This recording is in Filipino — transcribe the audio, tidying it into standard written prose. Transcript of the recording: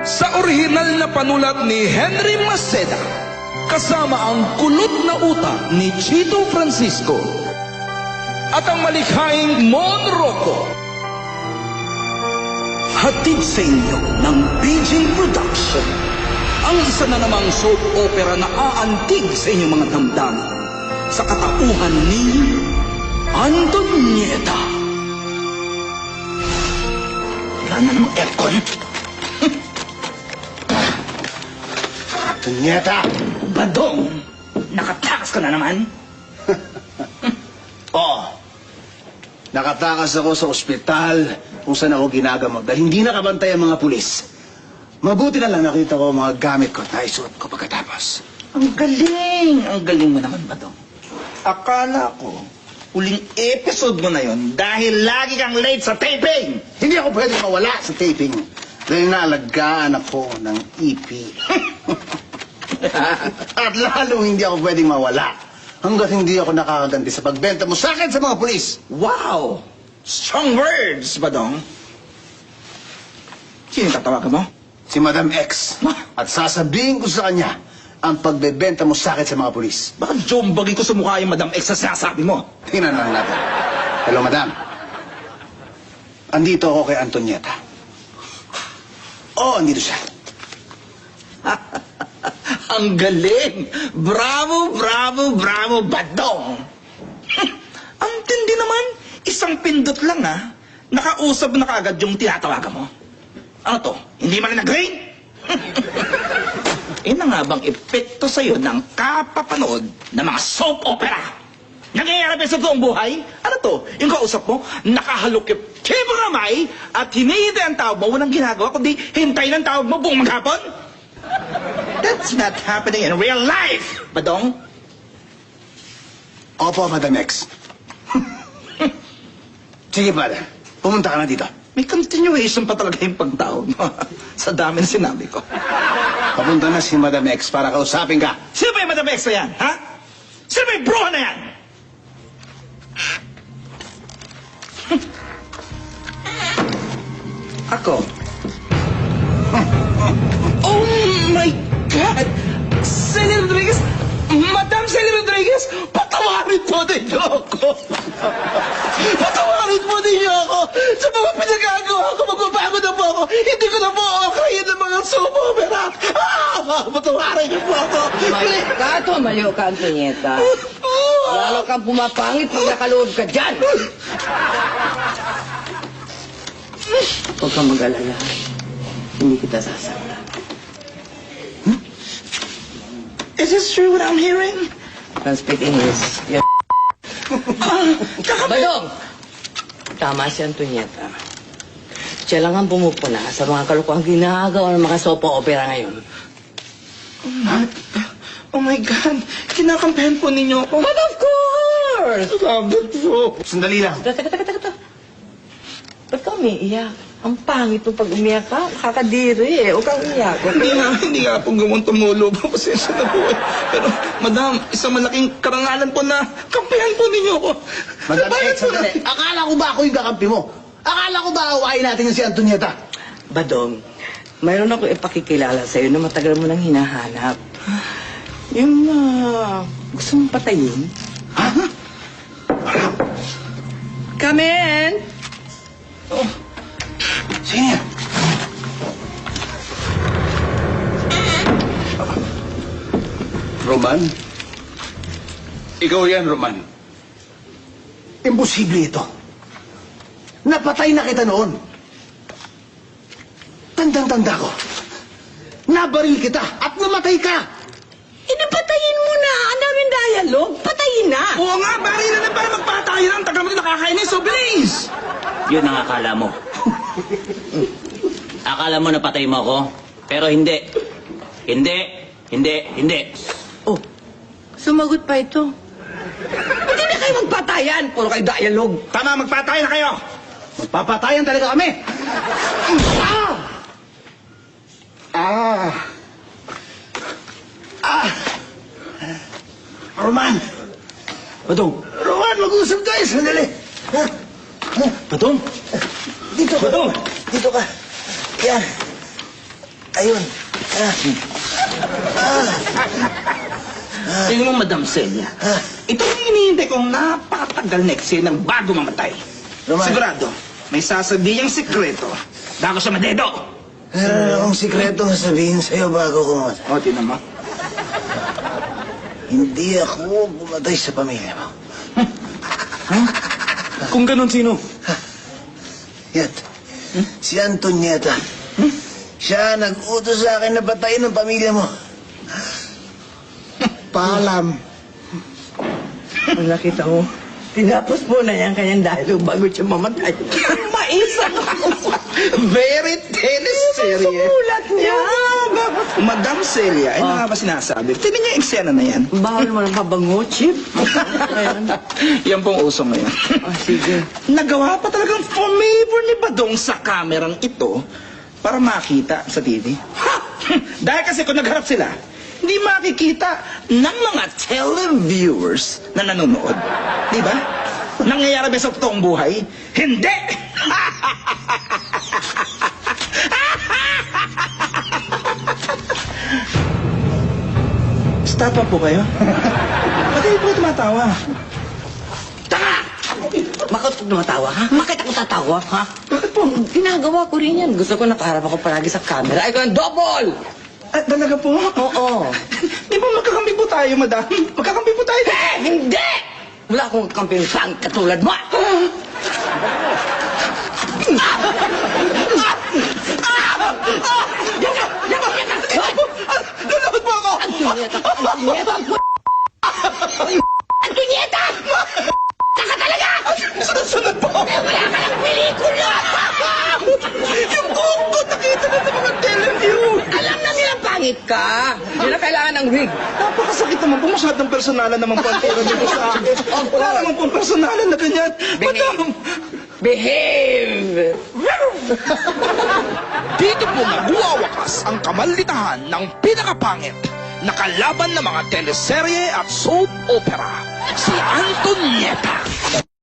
Sa orihinal na panulat ni Henry Maceda, kasama ang kulot na utak ni Chito Francisco at ang malikhaing Mon Rocco. Hatid sa inyo ng Beijing Production, ang isa na namang soap opera na aantig sa inyong mga damdamin sa katauhan ni Antonieta. Wala na namang aircon. Antonieta! Badong, nakatakas ka na naman. Oo. Nakatakas ako sa ospital kung saan ako ginagamot dahil hindi nakabantay ang mga pulis. Mabuti na lang nakita ko ang mga gamit ko at naisuot ko pagkatapos. Ang galing mo naman, Badong. Akala ko, huling episode mo na yon dahil lagi kang late sa taping. Hindi ako pwedeng mawala sa taping dahil naalagaan ako ng EP. At lalong hindi ako pwedeng mawala hanggat hindi ako nakakaganti sa pagbenta mo sa akin sa mga pulis. Wow! Strong words, Badong. Sino tatawagan mo? Si Madam X. At sasabihin ko sa kanya ang pagbebenta mo sa akin sa mga pulis. Baka jombagin ko sa mukha yung Madam X na sinasabi mo. Tingnan lang natin. Hello, Madam. Andito ako kay Antonieta. Oo, andito siya. Ang galing! Bravo, bravo, bravo, Badong! Ang tindi naman. Isang pindot lang, ha? Nakausap na kaagad yung tinatawagan mo. Ano to? Hindi man nag-ring? Na nga bang epekto sa'yo ng kapapanood ng mga soap opera? Nangyayari ba sa toong buhay? Ano to? Yung kausap mo, nakahalukip kibong ramay at hinihintay ang tawag mo, walang ginagawa, kundi hintay ng tawag mo buong maghapon? That's not happening in real life, Badong. Opo, Madam X. Sige, Padre. Pumunta ka na dito. May continuation pa talaga yung pagtawag mo. Sa dami na sinabi ko. Papunta na si Madam X para kausapin ka. Sino ba yung Madam X na yan, ha? Sino ba yung bruha na yan? Ako. Oh my God! Celia Rodriguez! Madam Celia Rodriguez! Patawarin po ninyo ako! Patawarin po ninyo ako! Sa mga pinagagawa ko, magbabago na po ako! Hindi ko na po akayin ng mga soap opera! Patawarin niyo po ako! Tumayo ka, Antonieta. Lalo kang pumapangit pag nakaloob ka dyan. Huwag kang mag-alala. Hindi kita sasaktan. Is this true what I'm hearing? Don't speak English. Badong! Tama si Antonieta. Siya lang ang pumupuna sa mga kalukuang ginagawa ng mga sopa opera ngayon. Oh my God! Kinakampihan po ninyo ako. But of course! Salamat po. Sandali lang. Teka. Ba't ka umiiyak? Ang pangit mo pag umiyak ka. Kakadiri eh. Huwag kang iyak. Hindi nga po gawang tumulo po. Pasensya na po eh. Pero, Madam, isang malaking karangalan po na kampihan po ninyo ako. Madam X, sandali. Akala ko ba ako yung kakampi mo? Akala ko ba awayin natin yung si Antonieta? Badong, mayroon ako ipakikilala sa'yo na matagal mo nang hinahanap. Yung, gusto mong patayin? Ha? Come in! Oh. Sino yan? Roman? Ikaw yan, Roman. Imposible ito. Napatay na kita noon. Tandang-tanda ko. Nabaril kita at namatay ka. Inapatayin mo na! Ang daming dialogue! Patayin na! Oo nga, bari na para magpatayo ng tagal mo nakakainis. So, bilis! Yun ang akala mo. Akala mo napatay mo ako, pero hindi. Hindi. Oh, sumagot pa ito. Hindi na kayo magpatayan! Puro kayo dialogue! Tama, magpatayo na kayo! Magpapatayan talaga kami. Roman! Badong! Roman, mag-usap tayo. Sandali. Badong! Dito ka. Badong! Dito ka. Yan. Ayun. Tingnan mo, Madam Celia. Ito yung hinihintay kong napakatagal na eksena ng bago mamatay. Roman. Sigurado, may sasabihin sikreto bago siya madedo. Meron akong sikretong sabihin sa'yo bago kumatay. O, tinan mo. Hindi ako pumatay sa pamilya mo. Kung ganun, sino? Yan. Si Antonieta. Siya nag-utos sa akin na patayin ang pamilya mo. Paalam. Ang nakita mo, tinapos mo na yan kanyang dialogue bago siya mamatay. Maisa ako. Very teleserye. Ulat niya. Madam Celia, ay nga ba sinasabi? Tingnan niyo yung eksena na yan. Bawal mo ng pabango, Chip. Ayan. Yan pong uso ngayon. Sige. Nagawa pa talagang favor ni Badong sa kamerang ito para makita sa TV. Ha! Dahil kasi kung nagharap sila, hindi makikita ng mga televiewers na nanonood. Di ba? Nangyayari ba sa totoong buhay? Hindi! Stop up po kayo? Ba't hindi po tumatawa? Tanga! Bakit ako tumatawa, ha? Bakit ako tatawa, ha? Bakit po? Ginagawa ko rin yan. Gusto ko nakaharap ako palagi sa camera. Ay, ko yung double! Talaga po? Oo. Di ba magkakampi po tayo, madam? Magkakampi po tayo. Hindi! Wala akong kamping saan katulad mo! Lulabot mo ako! Antonieta! Antonieta! Antonieta! Taka talaga! Sunod-sunod po! Wala ka ng pelikula! Yung buhok ko, nakita na ng mga teleview! Alam na nilang pangit ka! Hindi na kailangan ng wig. Napakasakit naman po. Masyadong personalan naman po ang tira niyo po sa akin. Wala naman po personalan na ganyan. Madam! Behave! Dito po nagwawakas ang kamalitahan ng pinakapangit na kalaban ng mga teleserye at soap opera, si Antonieta.